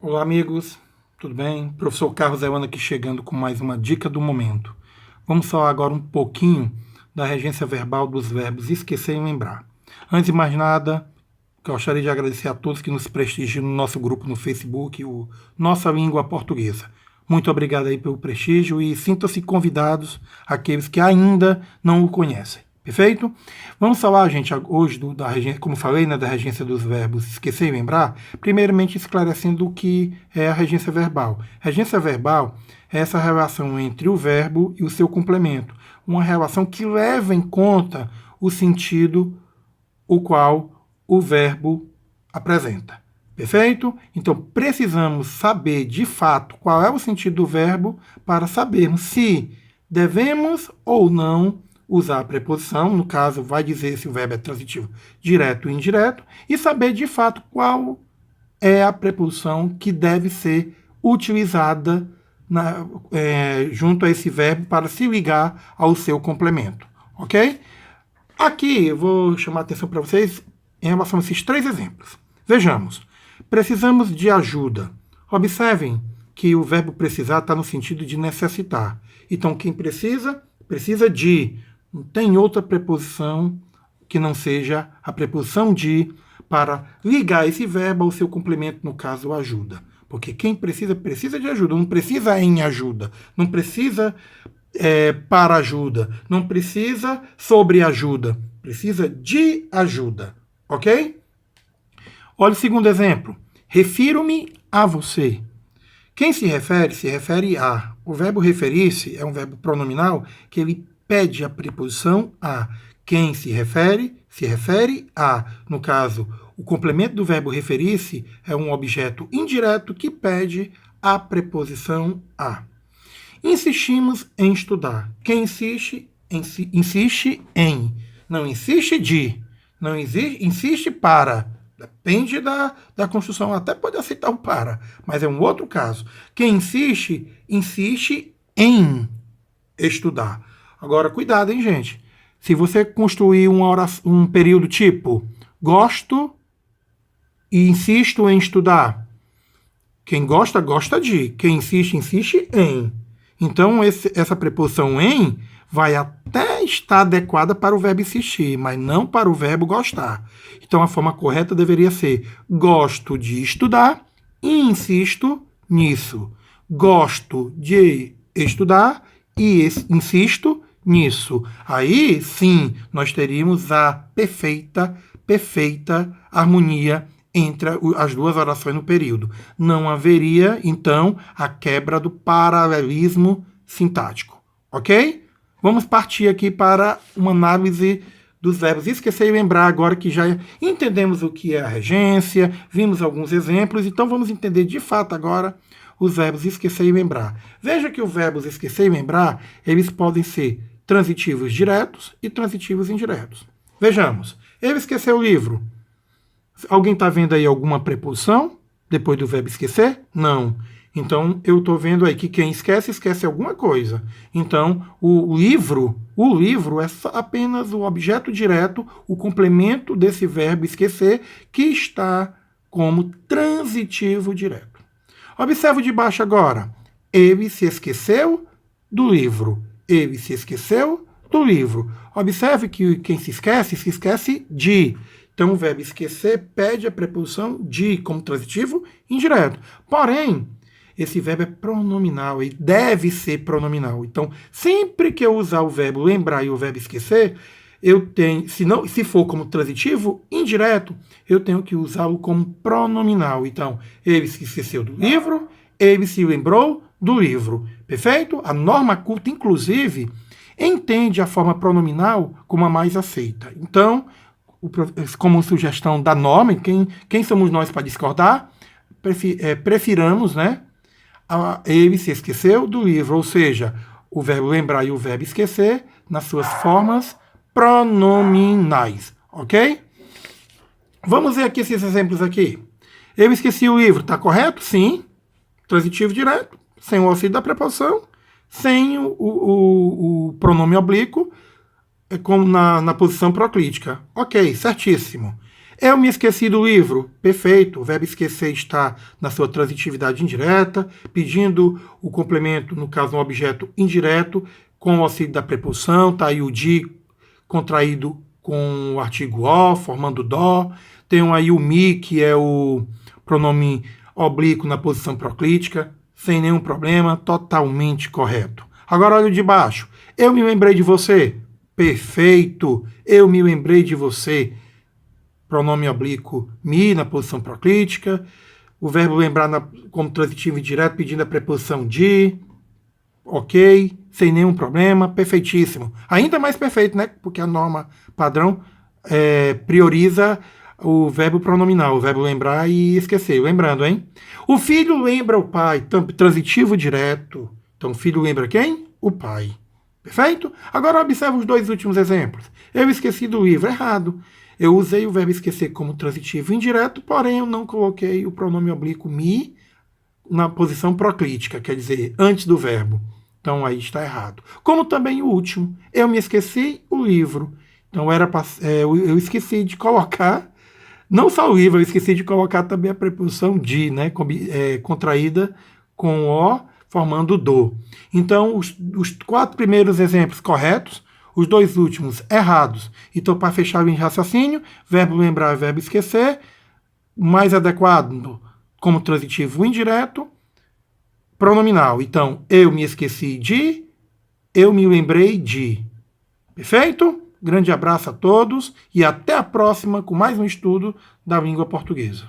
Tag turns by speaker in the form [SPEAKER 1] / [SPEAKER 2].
[SPEAKER 1] Olá, amigos, tudo bem? Professor Carlos Euana aqui chegando com mais uma dica do momento. Vamos falar agora um pouquinho da regência verbal dos verbos esquecer e lembrar. Antes de mais nada, gostaria de agradecer a todos que nos prestigiam no nosso grupo no Facebook, o Nossa Língua Portuguesa. Muito obrigado aí pelo prestígio e sintam-se convidados aqueles que ainda não o conhecem. Perfeito? Vamos falar, gente, hoje da regência, como falei, da regência dos verbos esquecer e lembrar, primeiramente esclarecendo o que é a regência verbal. Regência verbal é essa relação entre o verbo e o seu complemento, uma relação que leva em conta o sentido o qual o verbo apresenta. Perfeito? Então, precisamos saber de fato qual é o sentido do verbo para sabermos se devemos ou não usar a preposição, no caso, vai dizer se o verbo é transitivo direto ou indireto, e saber de fato qual é a preposição que deve ser utilizada junto a esse verbo para se ligar ao seu complemento. Ok? Aqui eu vou chamar a atenção para vocês em relação a esses três exemplos. Vejamos. Precisamos de ajuda. Observem que o verbo precisar está no sentido de necessitar. Então, quem precisa, precisa de. Não tem outra preposição que não seja a preposição de para ligar esse verbo ao seu complemento, no caso, ajuda. Porque quem precisa, precisa de ajuda. Não precisa em ajuda. Não precisa para ajuda. Não precisa sobre ajuda. Precisa de ajuda. Ok? Olha o segundo exemplo. Refiro-me a você. Quem se refere a. O verbo referir-se é um verbo pronominal que ele pede a preposição a. Quem se refere a. No caso, o complemento do verbo referir-se é um objeto indireto que pede a preposição a. Insistimos em estudar. Quem insiste, insiste em. Não insiste de. Não insiste para. Depende da construção. Até pode aceitar o para, mas é um outro caso. Quem insiste, insiste em estudar. Agora, cuidado, hein, gente? Se você construir um período tipo gosto e insisto em estudar, quem gosta, gosta de. Quem insiste, insiste em. Então, essa preposição em vai até estar adequada para o verbo insistir, mas não para o verbo gostar. Então, a forma correta deveria ser gosto de estudar e insisto nisso. Gosto de estudar e insisto nisso. Aí, sim, nós teríamos a perfeita harmonia entre as duas orações no período. Não haveria, então, a quebra do paralelismo sintático. Ok? Vamos partir aqui para uma análise dos verbos esquecer e lembrar, agora que já entendemos o que é a regência, vimos alguns exemplos, então vamos entender de fato agora os verbos esquecer e lembrar. Veja que os verbos esquecer e lembrar, eles podem ser transitivos diretos e transitivos indiretos. Vejamos. Ele esqueceu o livro. Alguém está vendo aí alguma preposição depois do verbo esquecer? Não. Então, eu estou vendo aí que quem esquece, esquece alguma coisa. Então, o livro é apenas o objeto direto, o complemento desse verbo esquecer, que está como transitivo direto. Observe de baixo agora. Ele se esqueceu do livro. Ele se esqueceu do livro. Observe que quem se esquece de. Então, o verbo esquecer pede a preposição de como transitivo indireto. Porém, esse verbo é pronominal e deve ser pronominal. Então, sempre que eu usar o verbo lembrar e o verbo esquecer, eu tenho, se for como transitivo indireto, eu tenho que usá-lo como pronominal. Então, ele se esqueceu do livro, ele se lembrou do livro. Perfeito? A norma culta, inclusive, entende a forma pronominal como a mais aceita. Então, como sugestão da norma, quem somos nós para discordar? Prefiramos, né? Ele se esqueceu do livro, ou seja, o verbo lembrar e o verbo esquecer nas suas formas pronominais, ok? Vamos ver aqui esses exemplos aqui. Eu esqueci o livro, está correto? Sim. Transitivo direto, sem o auxílio da preposição, sem o pronome oblíquo, como na posição proclítica. Ok, certíssimo. Eu me esqueci do livro. Perfeito. O verbo esquecer está na sua transitividade indireta, pedindo o complemento, no caso, um objeto indireto, com o auxílio da preposição. Está aí o de contraído com o artigo o, formando dó. Tem aí o mi, que é o pronome oblíquo na posição proclítica, sem nenhum problema, totalmente correto. Agora olha o de baixo. Eu me lembrei de você. Perfeito. Eu me lembrei de você. Pronome oblíquo me na posição proclítica. O verbo lembrar como transitivo indireto, pedindo a preposição de. Ok. Sem nenhum problema. Perfeitíssimo. Ainda mais perfeito, né? Porque a norma padrão prioriza o verbo pronominal, o verbo lembrar e esquecer. Lembrando, hein? O filho lembra o pai. Transitivo direto. Então, o filho lembra quem? O pai. Perfeito? Agora observa os dois últimos exemplos. Eu esqueci do livro. Errado. Eu usei o verbo esquecer como transitivo indireto, porém eu não coloquei o pronome oblíquo me na posição proclítica, quer dizer, antes do verbo. Então aí está errado. Como também o último. Eu me esqueci o livro. Então eu esqueci de colocar, não só o livro, eu esqueci de colocar também a preposição de, né, contraída com o, formando do. Então, os 4 primeiros exemplos corretos, os 2 últimos errados. Então, para fechar o raciocínio, verbo lembrar e verbo esquecer, mais adequado como transitivo indireto, pronominal. Então, eu me esqueci de, eu me lembrei de. Perfeito? Grande abraço a todos e até a próxima com mais um estudo da língua portuguesa.